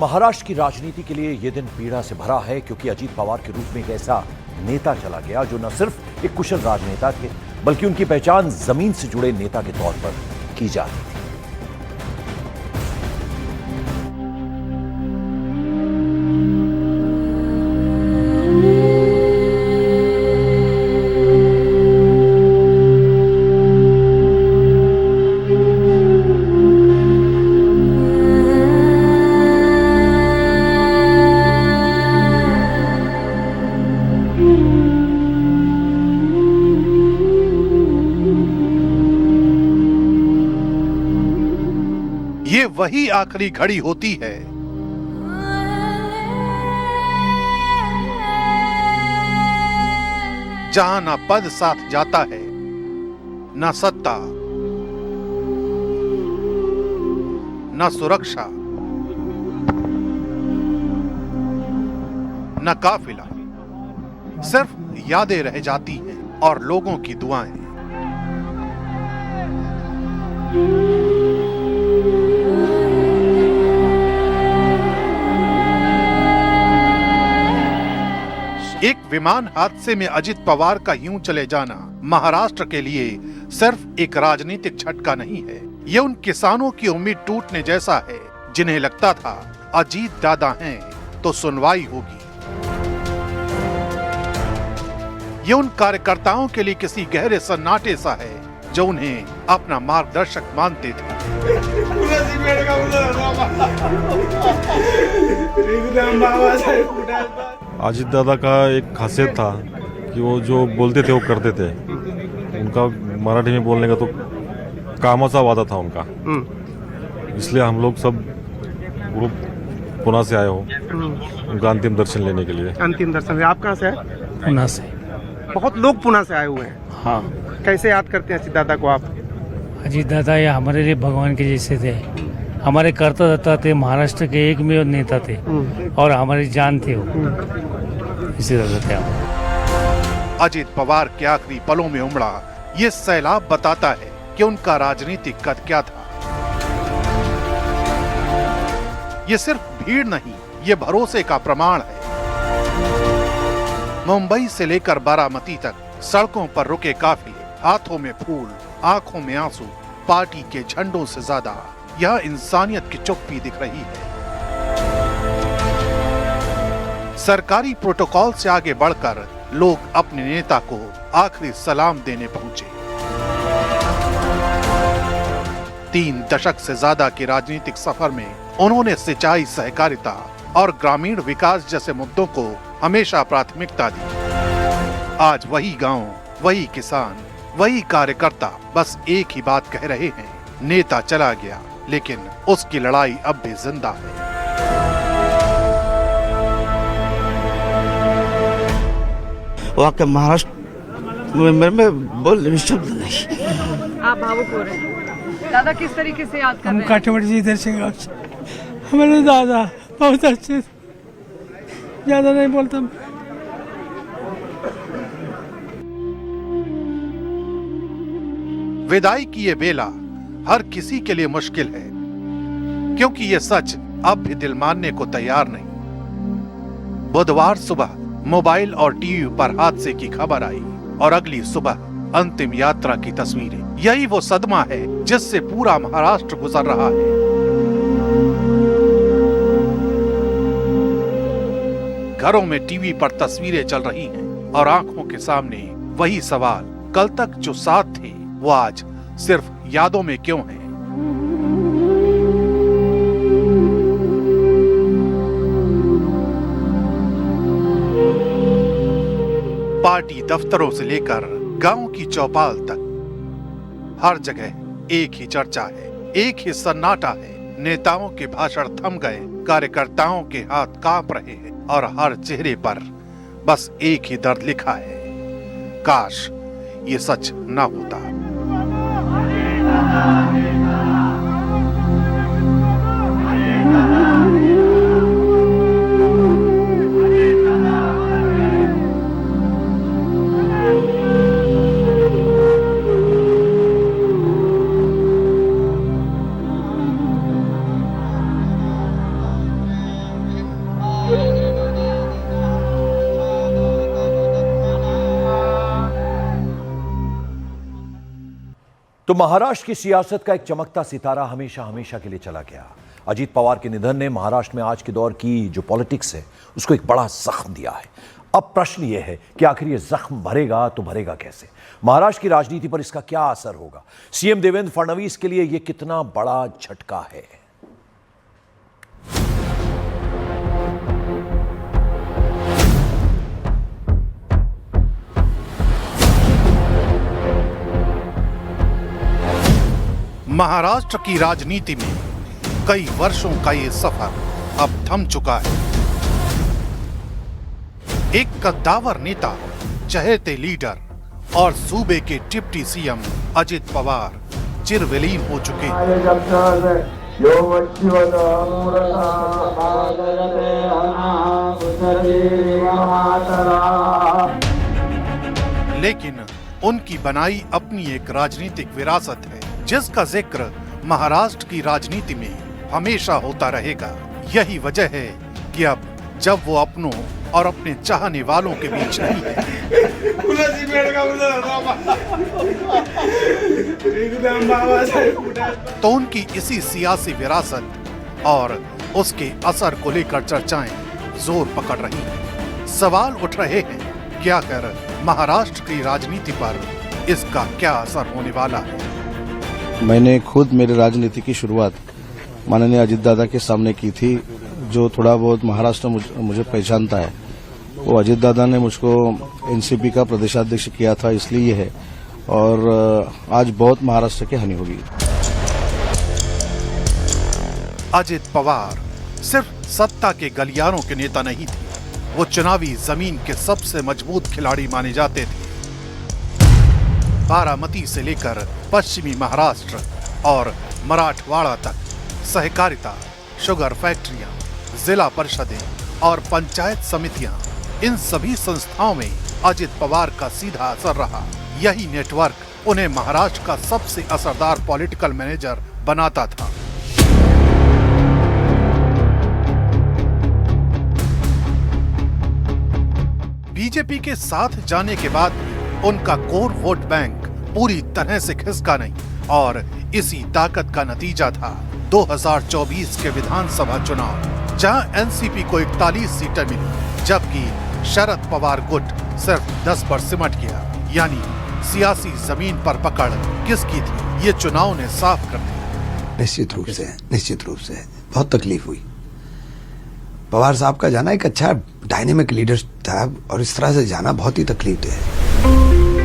महाराष्ट्र की राजनीति के लिए यह दिन पीड़ा से भरा है क्योंकि अजीत पवार के रूप में एक ऐसा नेता चला गया जो न सिर्फ एक कुशल राजनेता थे बल्कि उनकी पहचान जमीन से जुड़े नेता के तौर पर की जाती थी। ये वही आखिरी घड़ी होती है जहां ना पद साथ जाता है, ना सत्ता, ना सुरक्षा, ना काफिला, सिर्फ यादें रह जाती हैं और लोगों की दुआएं। एक विमान हादसे में अजित पवार का यूं चले जाना महाराष्ट्र के लिए सिर्फ एक राजनीतिक झटका नहीं है, ये उन किसानों की उम्मीद टूटने जैसा है जिन्हें लगता था अजीत दादा हैं तो सुनवाई होगी। ये उन कार्यकर्ताओं के लिए किसी गहरे सन्नाटे सा है जो उन्हें अपना मार्गदर्शक मानते थे। अजीत दादा का एक खासियत था कि वो जो बोलते थे वो करते थे। उनका मराठी में बोलने का तो कामाचा वादा था उनका, इसलिए हम लोग सब ग्रुप पुणे से आए हो उनका अंतिम दर्शन लेने के लिए। अंतिम दर्शन। आप कहाँ से हैं? पुणे से। बहुत लोग पुणे से आए हुए हैं। हाँ। कैसे याद करते हैं अजीत दादा को आप? अजीत दादा ये हमारे लिए भगवान के जैसे थे, हमारे करता धरता थे, महाराष्ट्र के एकमेव नेता थे और हमारी जान थे वो, इसी तरह थे हम। अजित पवार के आखिरी पलों में उमड़ा ये सैलाब बताता है कि उनका राजनीतिक कद क्या था। ये सिर्फ भीड़ नहीं, ये भरोसे का प्रमाण है। मुंबई से लेकर बारामती तक सड़कों पर रुके काफिले, हाथों में फूल, आंखों में आंसू, पार्टी के झंडों से ज्यादा यह इंसानियत की चुप्पी दिख रही है। सरकारी प्रोटोकॉल से आगे बढ़कर लोग अपने नेता को आखिरी सलाम देने पहुंचे। 3 दशक से ज्यादा के राजनीतिक सफर में उन्होंने सिंचाई, सहकारिता और ग्रामीण विकास जैसे मुद्दों को हमेशा प्राथमिकता दी। आज वही गांव, वही किसान, वही कार्यकर्ता बस एक ही बात कह रहे हैं, नेता चला गया लेकिन उसकी लड़ाई अब भी जिंदा है। वहाँ के महाराष्ट्र में बोलने में शब्द नहीं। आप भावुक हो रहे हैं। दादा किस तरीके से याद कर रहे हैं? काठियावाड़ जी इधर से हमारे दादा बहुत अच्छे, ज्यादा नहीं बोलता। विदाई की ये बेला हर किसी के लिए मुश्किल है क्योंकि ये सच अब भी दिल मानने को तैयार नहीं। बुधवार सुबह मोबाइल और टीवी पर हादसे की खबर आई और अगली सुबह अंतिम यात्रा की तस्वीरें। यही वो सदमा है जिससे पूरा महाराष्ट्र गुजर रहा है। घरों में टीवी पर तस्वीरें चल रही हैं और आंखों के सामने वही सवाल, कल तक जो साथ थे वो आज सिर्फ यादों में क्यों हैं? पार्टी दफ्तरों से लेकर गांव की चौपाल तक हर जगह एक ही चर्चा है, एक ही सन्नाटा है। नेताओं के भाषण थम गए, कार्यकर्ताओं के हाथ कांप रहे हैं और हर चेहरे पर बस एक ही दर्द लिखा है, काश ये सच ना होता। तो महाराष्ट्र की सियासत का एक चमकता सितारा हमेशा हमेशा के लिए चला गया। अजीत पवार के निधन ने महाराष्ट्र में आज के दौर की जो पॉलिटिक्स है उसको एक बड़ा जख्म दिया है। अब प्रश्न यह है कि आखिर ये जख्म भरेगा तो भरेगा कैसे? महाराष्ट्र की राजनीति पर इसका क्या असर होगा? सीएम देवेंद्र फडणवीस के लिए यह कितना बड़ा झटका है? महाराष्ट्र की राजनीति में कई वर्षों का ये सफर अब थम चुका है। एक कद्दावर नेता, चहेते लीडर और सूबे के डिप्टी सीएम अजित पवार चिरविलीन हो चुके हैं। लेकिन उनकी बनाई अपनी एक राजनीतिक विरासत है जिसका जिक्र महाराष्ट्र की राजनीति में हमेशा होता रहेगा। यही वजह है कि अब जब वो अपनों और अपने चाहने वालों के बीच नहीं है, तो उनकी इसी सियासी विरासत और उसके असर को लेकर चर्चाएं जोर पकड़ रही हैं। सवाल उठ रहे हैं कि आखिर महाराष्ट्र की राजनीति पर इसका क्या असर होने वाला है। मैंने खुद मेरी राजनीति की शुरुआत माननीय अजित दादा के सामने की थी। जो थोड़ा बहुत महाराष्ट्र मुझे पहचानता है वो अजित दादा ने मुझको एनसीपी का प्रदेशाध्यक्ष किया था, इसलिए है। और आज बहुत महाराष्ट्र की हानि होगी। अजित पवार सिर्फ सत्ता के गलियारों के नेता नहीं थे, वो चुनावी जमीन के सबसे मजबूत खिलाड़ी माने जाते थे। बारामती से लेकर पश्चिमी महाराष्ट्र और मराठवाड़ा तक सहकारिता, शुगर फैक्ट्रियां, जिला परिषदें और पंचायत समितियां, इन सभी संस्थाओं में अजित पवार का सीधा असर रहा। यही नेटवर्क उन्हें महाराष्ट्र का सबसे असरदार पॉलिटिकल मैनेजर बनाता था। बीजेपी के साथ जाने के बाद भी उनका कोर वोट बैंक पूरी तरह से खिसका नहीं और इसी ताकत का नतीजा था 2024 के विधानसभा चुनाव, जहां एनसीपी को 41 सीटें मिली जबकि शरद पवार गुट सिर्फ 10 पर सिमट गया। यानी सियासी जमीन पर पकड़ किसकी थी, ये चुनाव ने साफ कर दिया। निश्चित रूप से बहुत तकलीफ हुई। पवार साहब का जाना एक अच्छा डायनेमिक लीडर था और इस तरह से जाना बहुत ही तकलीफ दे है।